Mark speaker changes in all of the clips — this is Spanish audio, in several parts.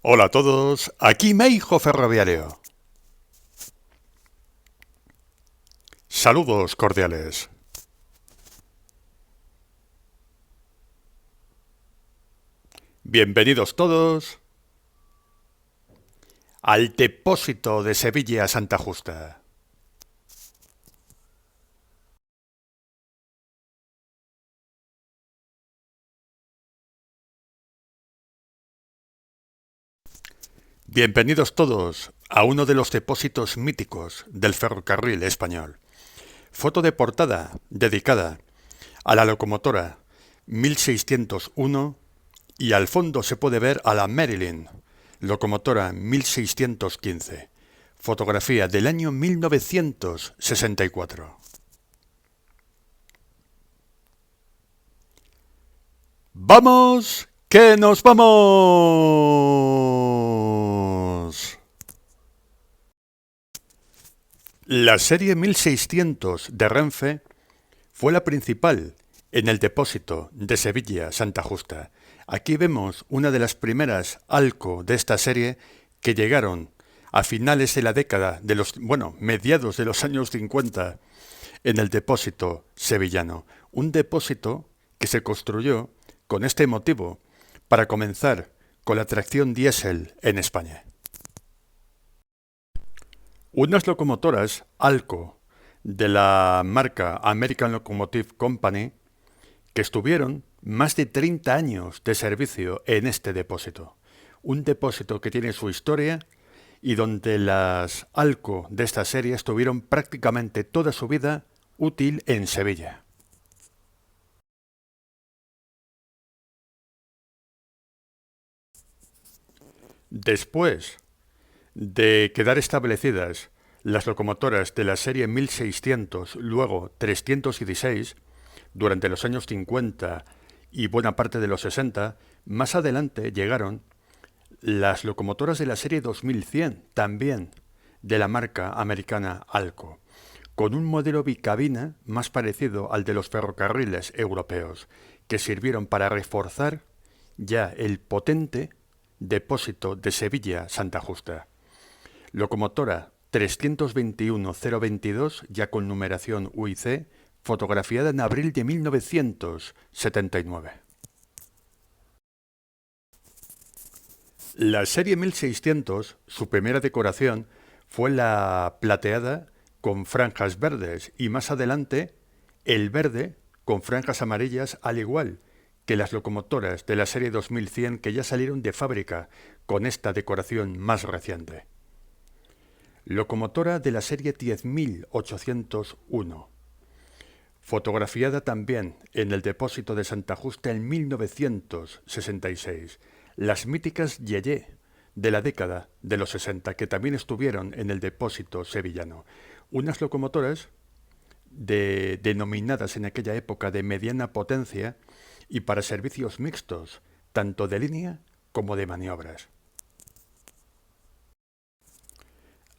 Speaker 1: Hola a todos, aquí Meijo Ferroviario. Saludos cordiales. Bienvenidos todos al depósito de Sevilla Santa Justa. Bienvenidos todos a uno de los depósitos míticos del ferrocarril español. Foto de portada dedicada a la locomotora 1601 y al fondo se puede ver a la Marilyn, locomotora 1615. Fotografía del año 1964. ¡Vamos! ¡Que nos vamos! La serie 1600 de Renfe fue la principal en el depósito de Sevilla Santa Justa. Aquí vemos una de las primeras ALCO de esta serie que llegaron a finales de la década de mediados de los años 50 en el depósito sevillano. Un depósito que se construyó con este motivo para comenzar con la tracción diésel en España. Unas locomotoras ALCO de la marca American Locomotive Company que estuvieron más de 30 años de servicio en este depósito. Un depósito que tiene su historia y donde las ALCO de esta serie estuvieron prácticamente toda su vida útil en Sevilla. Después de quedar establecidas las locomotoras de la serie 1600, luego 316, durante los años 50 y buena parte de los 60, más adelante llegaron las locomotoras de la serie 2100, también de la marca americana ALCO, con un modelo bicabina más parecido al de los ferrocarriles europeos, que sirvieron para reforzar ya el potente depósito de Sevilla Santa Justa. Locomotora 321-022, ya con numeración UIC, fotografiada en abril de 1979. La serie 1600, su primera decoración, fue la plateada con franjas verdes y más adelante el verde con franjas amarillas, al igual que las locomotoras de la serie 2100 que ya salieron de fábrica con esta decoración más reciente. Locomotora de la serie 10801, fotografiada también en el depósito de Santa Justa en 1966. Las míticas Yeye de la década de los 60, que también estuvieron en el depósito sevillano. Unas locomotoras denominadas en aquella época de mediana potencia y para servicios mixtos, tanto de línea como de maniobras.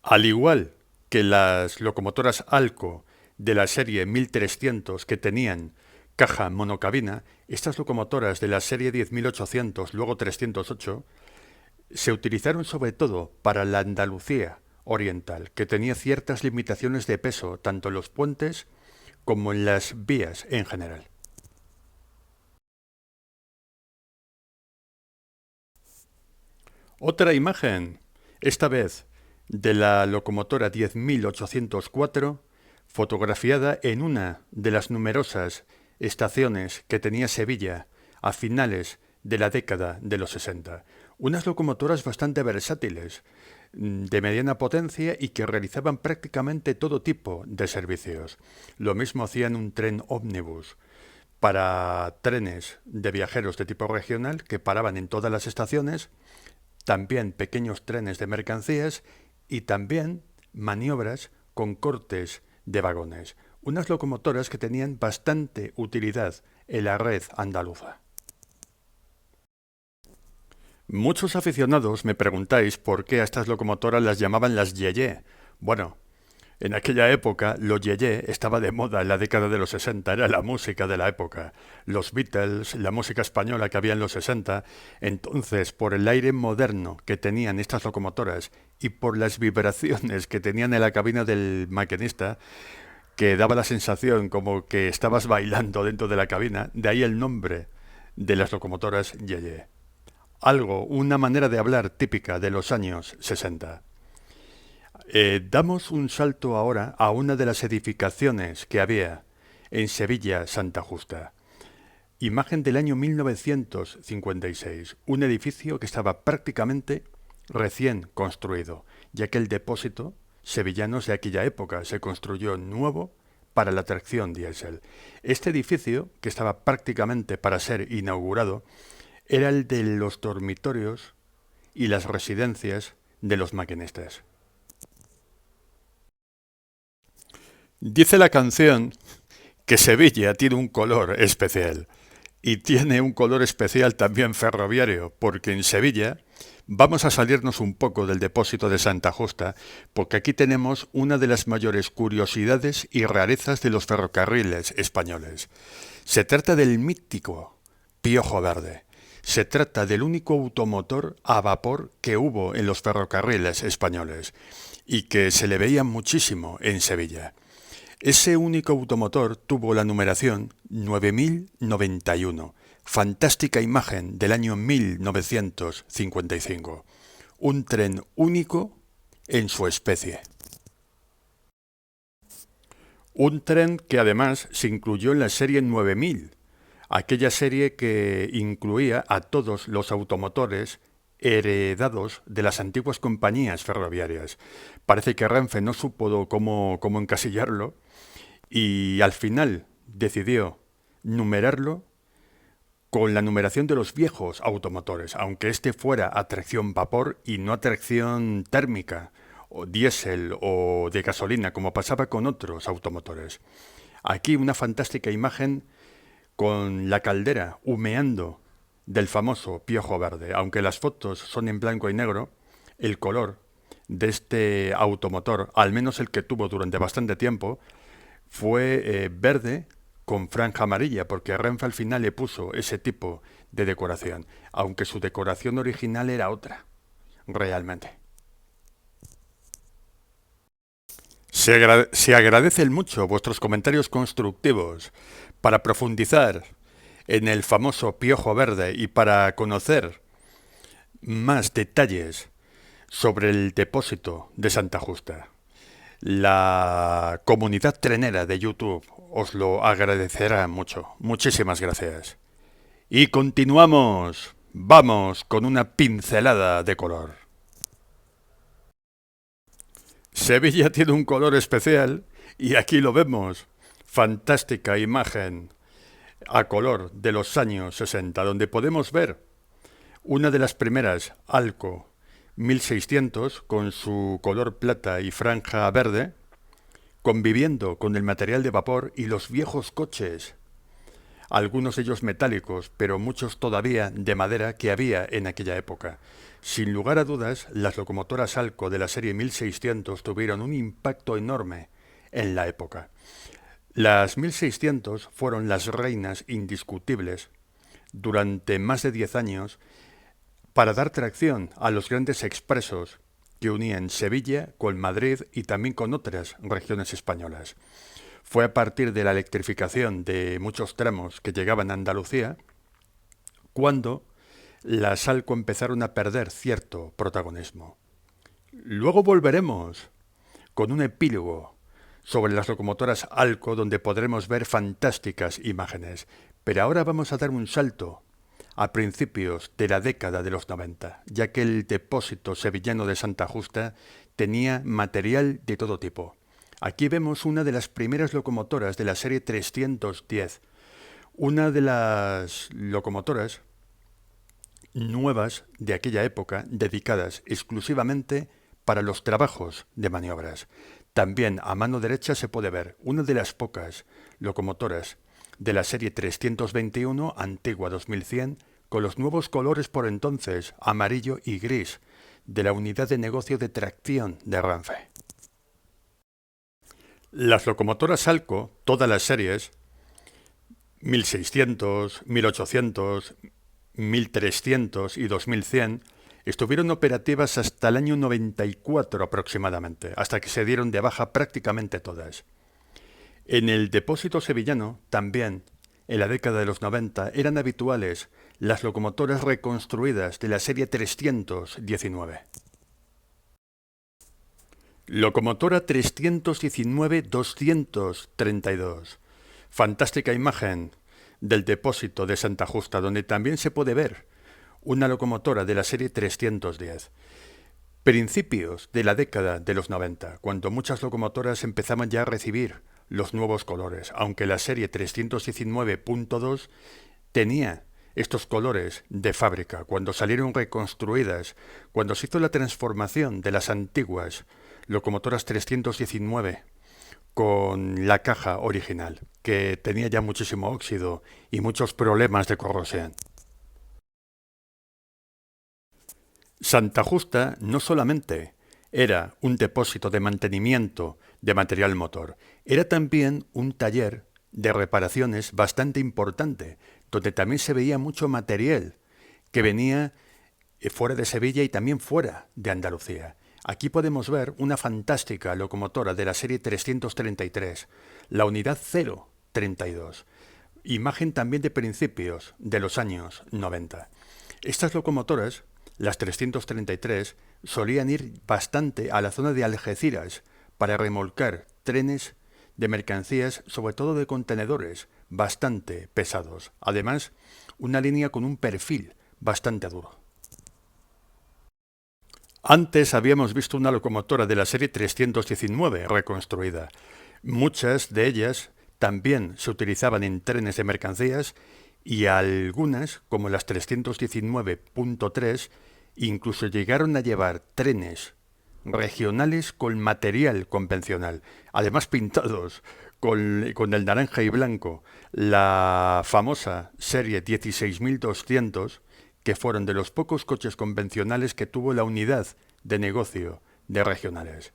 Speaker 1: Al igual que las locomotoras ALCO de la serie 1300 que tenían caja monocabina, estas locomotoras de la serie 10800, luego 308, se utilizaron sobre todo para la Andalucía oriental, que tenía ciertas limitaciones de peso tanto en los puentes como en las vías en general. Otra imagen, esta vez de la locomotora 10804, fotografiada en una de las numerosas estaciones que tenía Sevilla a finales de la década de los 60. Unas locomotoras bastante versátiles, de mediana potencia y que realizaban prácticamente todo tipo de servicios. Lo mismo hacían un tren ómnibus para trenes de viajeros de tipo regional que paraban en todas las estaciones, también pequeños trenes de mercancías y también maniobras con cortes de vagones. Unas locomotoras que tenían bastante utilidad en la red andaluza. Muchos aficionados me preguntáis por qué a estas locomotoras las llamaban las Yeye. Bueno, En aquella época, lo yeye estaba de moda en la década de los 60, era la música de la época. Los Beatles, la música española que había en los 60. Entonces, por el aire moderno que tenían estas locomotoras y por las vibraciones que tenían en la cabina del maquinista, que daba la sensación como que estabas bailando dentro de la cabina, de ahí el nombre de las locomotoras yeye. Algo, una manera de hablar típica de los años 60. Damos un salto ahora a una de las edificaciones que había en Sevilla Santa Justa. Imagen del año 1956, un edificio que estaba prácticamente recién construido, ya que el depósito sevillanos de aquella época se construyó nuevo para la tracción diésel. Este edificio, que estaba prácticamente para ser inaugurado, era el de los dormitorios y las residencias de los maquinistas. Dice la canción que Sevilla tiene un color especial y tiene un color especial también ferroviario, porque en Sevilla vamos a salirnos un poco del depósito de Santa Justa, porque aquí tenemos una de las mayores curiosidades y rarezas de los ferrocarriles españoles. Se trata del mítico Piojo Verde. Se trata del único automotor a vapor que hubo en los ferrocarriles españoles y que se le veía muchísimo en Sevilla. Ese único automotor tuvo la numeración 9091, fantástica imagen del año 1955. Un tren único en su especie. Un tren que además se incluyó en la serie 9000, aquella serie que incluía a todos los automotores heredados de las antiguas compañías ferroviarias. Parece que Renfe no supo cómo encasillarlo y al final decidió numerarlo con la numeración de los viejos automotores, aunque este fuera a tracción vapor y no a tracción térmica, o diésel o de gasolina, como pasaba con otros automotores. Aquí una fantástica imagen con la caldera humeando del famoso Piojo Verde. Aunque las fotos son en blanco y negro, el color de este automotor, al menos el que tuvo durante bastante tiempo, fue verde con franja amarilla, porque Renfe al final le puso ese tipo de decoración, aunque su decoración original era otra, realmente. Se agradecen mucho vuestros comentarios constructivos para profundizar en el famoso Piojo Verde y para conocer más detalles sobre el depósito de Santa Justa. La comunidad trenera de YouTube os lo agradecerá mucho. Muchísimas gracias. Y continuamos. Vamos con una pincelada de color. Sevilla tiene un color especial y aquí lo vemos. Fantástica imagen a color de los años 60, donde podemos ver una de las primeras Alco 1600 con su color plata y franja verde, conviviendo con el material de vapor y los viejos coches, algunos de ellos metálicos, pero muchos todavía de madera que había en aquella época. Sin lugar a dudas, las locomotoras Alco de la serie 1600 tuvieron un impacto enorme en la época. Las 1600 fueron las reinas indiscutibles durante más de 10 años para dar tracción a los grandes expresos que unían Sevilla con Madrid y también con otras regiones españolas. Fue a partir de la electrificación de muchos tramos que llegaban a Andalucía cuando las Alco empezaron a perder cierto protagonismo. Luego volveremos con un epílogo sobre las locomotoras Alco donde podremos ver fantásticas imágenes. Pero ahora vamos a dar un salto a principios de la década de los 90, ya que el depósito sevillano de Santa Justa tenía material de todo tipo. Aquí vemos una de las primeras locomotoras de la serie 310, una de las locomotoras nuevas de aquella época dedicadas exclusivamente para los trabajos de maniobras. También a mano derecha se puede ver una de las pocas locomotoras de la serie 321 antigua 2100 con los nuevos colores por entonces amarillo y gris de la unidad de negocio de tracción de Renfe. Las locomotoras Alco, todas las series, 1600, 1800, 1300 y 2100, estuvieron operativas hasta el año 94 aproximadamente, hasta que se dieron de baja prácticamente todas. En el depósito sevillano, también, en la década de los 90, eran habituales las locomotoras reconstruidas de la serie 319. Locomotora 319-232. Fantástica imagen del depósito de Santa Justa, donde también se puede ver una locomotora de la serie 310. Principios de la década de los 90, cuando muchas locomotoras empezaban ya a recibir los nuevos colores, aunque la serie 319.2 tenía estos colores de fábrica, cuando salieron reconstruidas, cuando se hizo la transformación de las antiguas locomotoras 319 con la caja original, que tenía ya muchísimo óxido y muchos problemas de corrosión. Santa Justa no solamente era un depósito de mantenimiento de material motor, era también un taller de reparaciones bastante importante, donde también se veía mucho material que venía fuera de Sevilla y también fuera de Andalucía. Aquí podemos ver una fantástica locomotora de la serie 333, la unidad 032, imagen también de principios de los años 90. Estas locomotoras, las 333, solían ir bastante a la zona de Algeciras para remolcar trenes de mercancías, sobre todo de contenedores, bastante pesados. Además, una línea con un perfil bastante duro. Antes habíamos visto una locomotora de la serie 319 reconstruida. Muchas de ellas también se utilizaban en trenes de mercancías y algunas, como las 319.3, incluso llegaron a llevar trenes regionales con material convencional, además pintados con el naranja y blanco, la famosa serie 16.200, que fueron de los pocos coches convencionales que tuvo la unidad de negocio de regionales.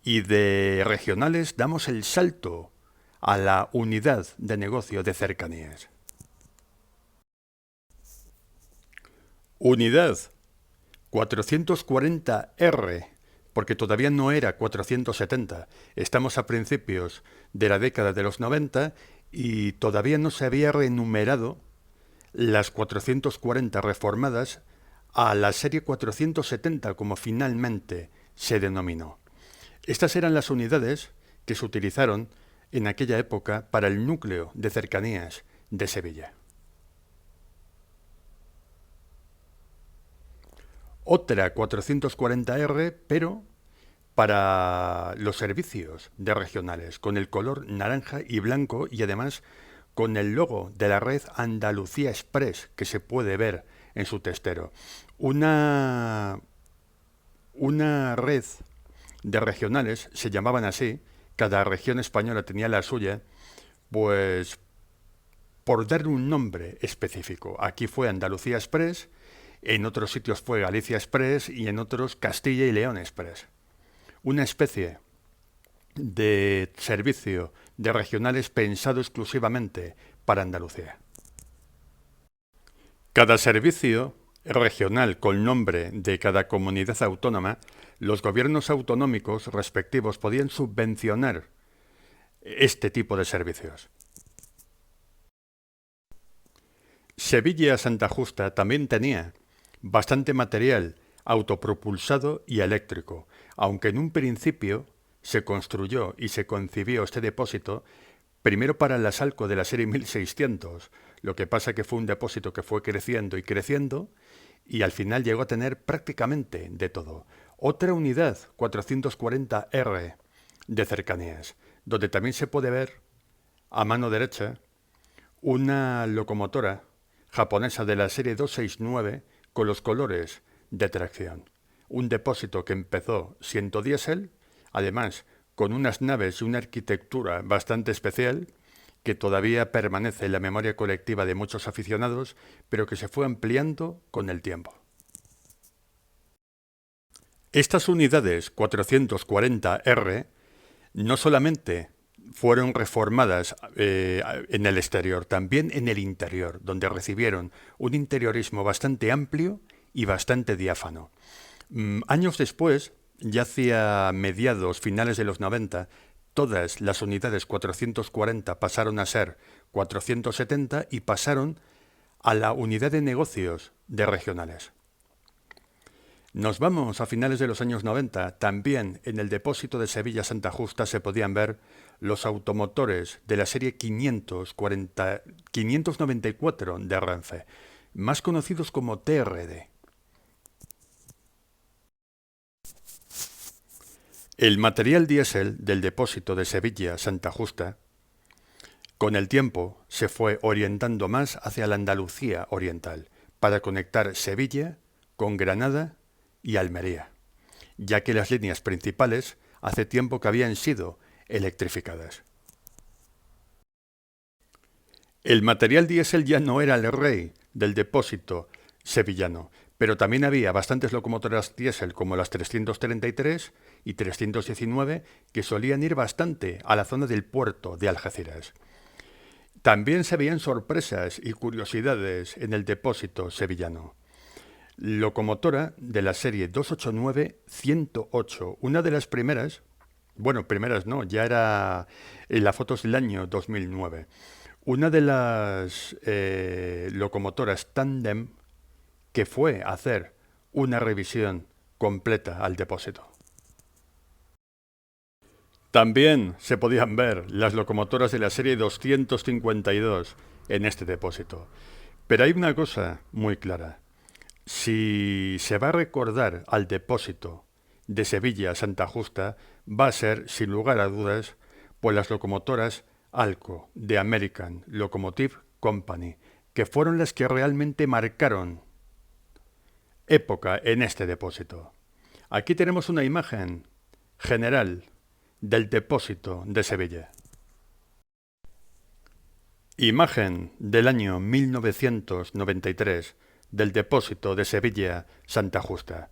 Speaker 1: Y de regionales damos el salto a la unidad de negocio de cercanías. Unidad 440R, porque todavía no era 470. Estamos a principios de la década de los 90 y todavía no se había renumerado las 440 reformadas a la serie 470, como finalmente se denominó. Estas eran las unidades que se utilizaron en aquella época para el núcleo de cercanías de Sevilla. Otra 440R, pero para los servicios de regionales, con el color naranja y blanco y además con el logo de la red Andalucía Express que se puede ver en su testero. Una red de regionales, se llamaban así, cada región española tenía la suya, pues por darle un nombre específico. Aquí fue Andalucía Express, en otros sitios fue Galicia Express y en otros Castilla y León Express. Una especie de servicio de regionales pensado exclusivamente para Andalucía. Cada servicio regional con nombre de cada comunidad autónoma, los gobiernos autonómicos respectivos podían subvencionar este tipo de servicios. Sevilla-Santa Justa también tenía bastante material autopropulsado y eléctrico, aunque en un principio se construyó y se concibió este depósito primero para el Asalco de la serie 1600, lo que pasa que fue un depósito que fue creciendo y creciendo y al final llegó a tener prácticamente de todo. Otra unidad 440R de cercanías, donde también se puede ver a mano derecha una locomotora japonesa de la serie 269 con los colores de tracción. Un depósito que empezó siendo diésel, además con unas naves y una arquitectura bastante especial que todavía permanece en la memoria colectiva de muchos aficionados, pero que se fue ampliando con el tiempo. Estas unidades 440R no solamente fueron reformadas en el exterior, también en el interior, donde recibieron un interiorismo bastante amplio y bastante diáfano. Años después, ya hacia mediados, finales de los 90, todas las unidades 440 pasaron a ser 470 y pasaron a la unidad de negocios de regionales. Nos vamos a finales de los años 90. También en el depósito de Sevilla Santa Justa se podían ver los automotores de la serie 594 de Renfe, más conocidos como TRD. El material diésel del depósito de Sevilla Santa Justa, con el tiempo, se fue orientando más hacia la Andalucía oriental, para conectar Sevilla con Granada y Almería, ya que las líneas principales hace tiempo que habían sido electrificadas. El material diésel ya no era el rey del depósito sevillano, pero también había bastantes locomotoras diésel como las 333 y 319 que solían ir bastante a la zona del puerto de Algeciras. También se veían sorpresas y curiosidades en el depósito sevillano. Locomotora de la serie 289-108, una de las primeras, bueno, primeras no, ya era en las fotos del año 2009, una de las locomotoras tándem que fue a hacer una revisión completa al depósito. También se podían ver las locomotoras de la serie 252 en este depósito. Pero hay una cosa muy clara. Si se va a recordar al depósito de Sevilla Santa Justa, va a ser, sin lugar a dudas, por las locomotoras Alco de American Locomotive Company, que fueron las que realmente marcaron época en este depósito. Aquí tenemos una imagen general del depósito de Sevilla. Imagen del año 1993 del depósito de Sevilla Santa Justa.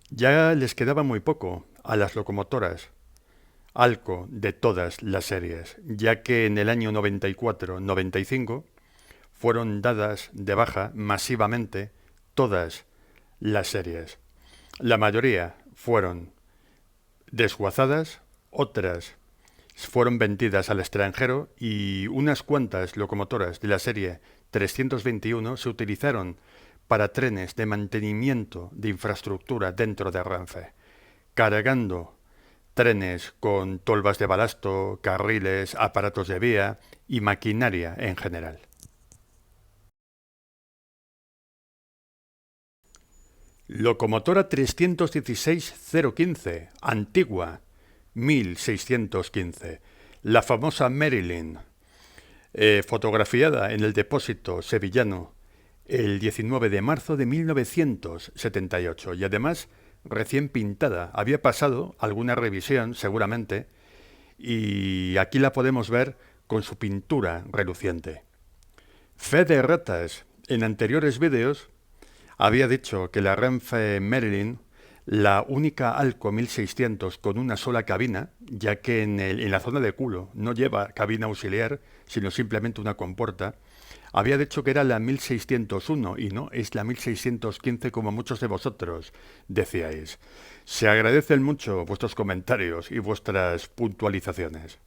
Speaker 1: Ya les quedaba muy poco a las locomotoras Alco de todas las series, ya que en el año 94-95 fueron dadas de baja masivamente todas las series. La mayoría fueron desguazadas, otras fueron vendidas al extranjero y unas cuantas locomotoras de la serie 321 se utilizaron para trenes de mantenimiento de infraestructura dentro de Renfe, cargando trenes con tolvas de balasto, carriles, aparatos de vía y maquinaria en general. Locomotora 316-015, antigua, 1615, la famosa Marilyn, fotografiada en el depósito sevillano el 19 de marzo de 1978 y además recién pintada. Había pasado alguna revisión seguramente y aquí la podemos ver con su pintura reluciente. Fe de ratas, en anteriores vídeos había dicho que la Renfe Marilyn, la única Alco 1600 con una sola cabina, ya que en la zona de culo no lleva cabina auxiliar, sino simplemente una compuerta, había dicho que era la 1601 y no, es la 1615 como muchos de vosotros decíais. Se agradecen mucho vuestros comentarios y vuestras puntualizaciones.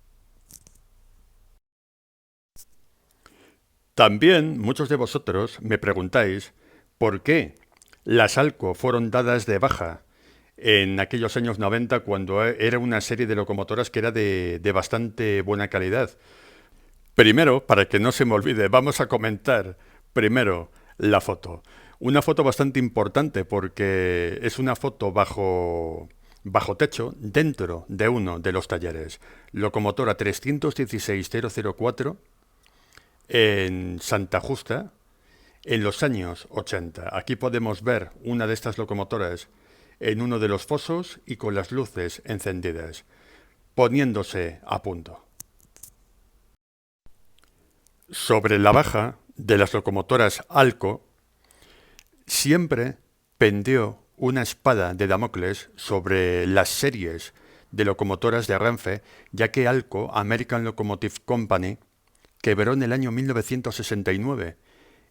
Speaker 1: También muchos de vosotros me preguntáis por qué las Alco fueron dadas de baja en aquellos años 90 cuando era una serie de locomotoras que era de bastante buena calidad. Primero, para que no se me olvide, vamos a comentar primero la foto. Una foto bastante importante porque es una foto bajo techo dentro de uno de los talleres. Locomotora 316-004 en Santa Justa en los años 80. Aquí podemos ver una de estas locomotoras en uno de los fosos y con las luces encendidas, poniéndose a punto. Sobre la baja de las locomotoras Alco siempre pendió una espada de Damocles sobre las series de locomotoras de Renfe, ya que ALCO, American Locomotive Company, quebró en el año 1969.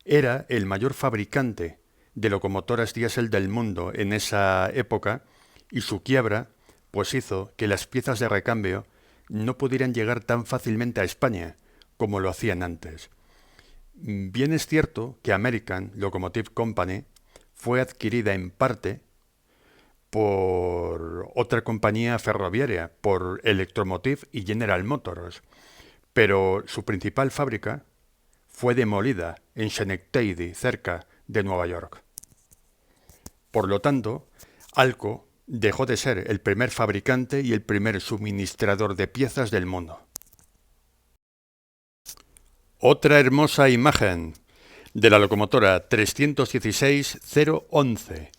Speaker 1: Era el mayor fabricante de locomotoras diésel del mundo en esa época y su quiebra pues hizo que las piezas de recambio no pudieran llegar tan fácilmente a España como lo hacían antes. Bien es cierto que American Locomotive Company fue adquirida en parte por otra compañía ferroviaria, por Electromotive y General Motors, pero su principal fábrica fue demolida en Schenectady, cerca de Nueva York. Por lo tanto, ALCO dejó de ser el primer fabricante y el primer suministrador de piezas del mundo. Otra hermosa imagen de la locomotora 316-011,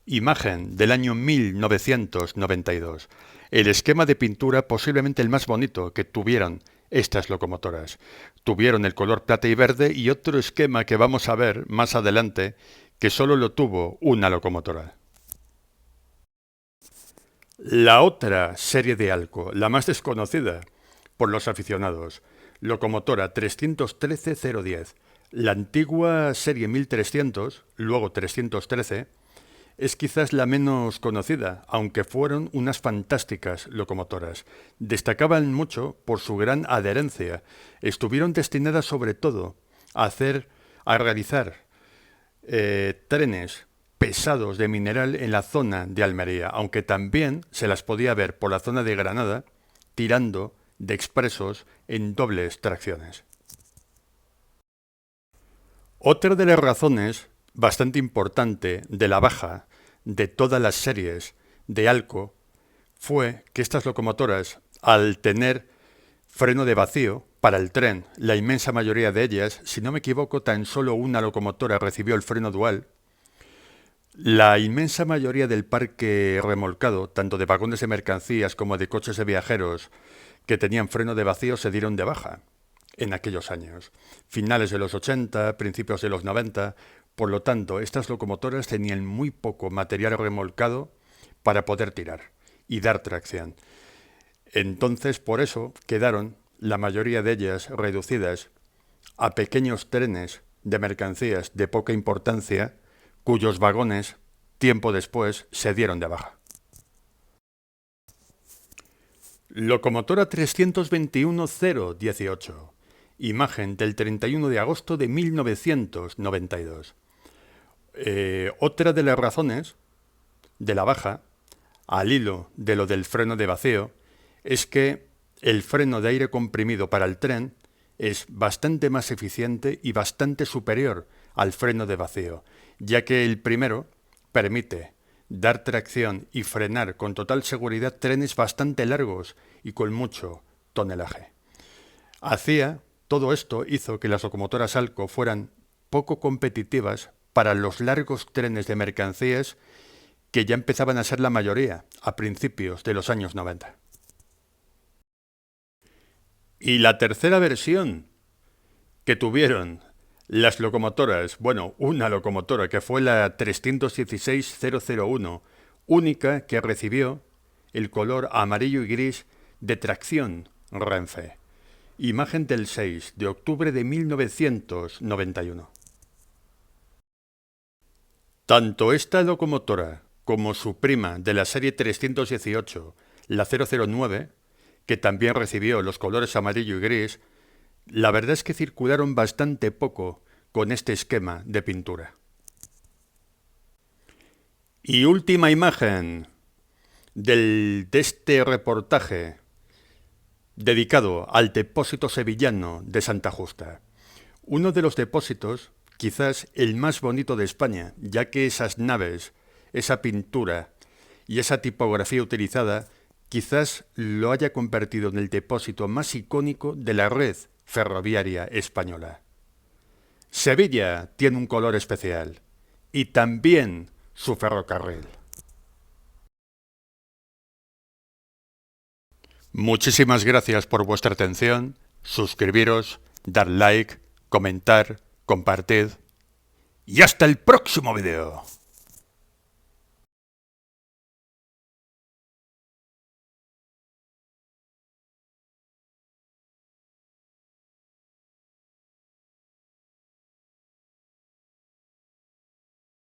Speaker 1: imagen del año 1992. El esquema de pintura posiblemente el más bonito que tuvieron estas locomotoras. Tuvieron el color plata y verde y otro esquema que vamos a ver más adelante que solo lo tuvo una locomotora. La otra serie de ALCO, la más desconocida por los aficionados, locomotora 313-010. La antigua serie 1300, luego 313, es quizás la menos conocida, aunque fueron unas fantásticas locomotoras. Destacaban mucho por su gran adherencia. Estuvieron destinadas sobre todo a realizar trenes pesados de mineral en la zona de Almería, aunque también se las podía ver por la zona de Granada tirando de expresos en dobles tracciones. Otra de las razones bastante importante de la baja de todas las series de ALCO fue que estas locomotoras, al tener freno de vacío para el tren, la inmensa mayoría de ellas, si no me equivoco, tan solo una locomotora recibió el freno dual. La inmensa mayoría del parque remolcado, tanto de vagones de mercancías como de coches de viajeros que tenían freno de vacío, se dieron de baja en aquellos años, finales de los 80, principios de los 90. Por lo tanto, estas locomotoras tenían muy poco material remolcado para poder tirar y dar tracción. Entonces, por eso quedaron la mayoría de ellas reducidas a pequeños trenes de mercancías de poca importancia, cuyos vagones, tiempo después, se dieron de baja. Locomotora 321-018, imagen del 31 de agosto de 1992. Otra de las razones de la baja, al hilo de lo del freno de vacío, es que el freno de aire comprimido para el tren es bastante más eficiente y bastante superior al freno de vacío, ya que el primero permite dar tracción y frenar con total seguridad trenes bastante largos y con mucho tonelaje. Todo esto hizo que las locomotoras ALCO fueran poco competitivas para los largos trenes de mercancías que ya empezaban a ser la mayoría a principios de los años 90. Y la tercera versión que tuvieron las locomotoras, una locomotora que fue la 316-001, única que recibió el color amarillo y gris de tracción Renfe. Imagen del 6 de octubre de 1991. Tanto esta locomotora como su prima de la serie 318, la 009, que también recibió los colores amarillo y gris, la verdad es que circularon bastante poco con este esquema de pintura. Y última imagen de este reportaje dedicado al depósito sevillano de Santa Justa. Uno de los depósitos, quizás el más bonito de España, ya que esas naves, esa pintura y esa tipografía utilizada quizás lo haya convertido en el depósito más icónico de la red ferroviaria española. Sevilla tiene un color especial y también su ferrocarril. Muchísimas gracias por vuestra atención, suscribiros, dar like, comentar, compartid y hasta el próximo video.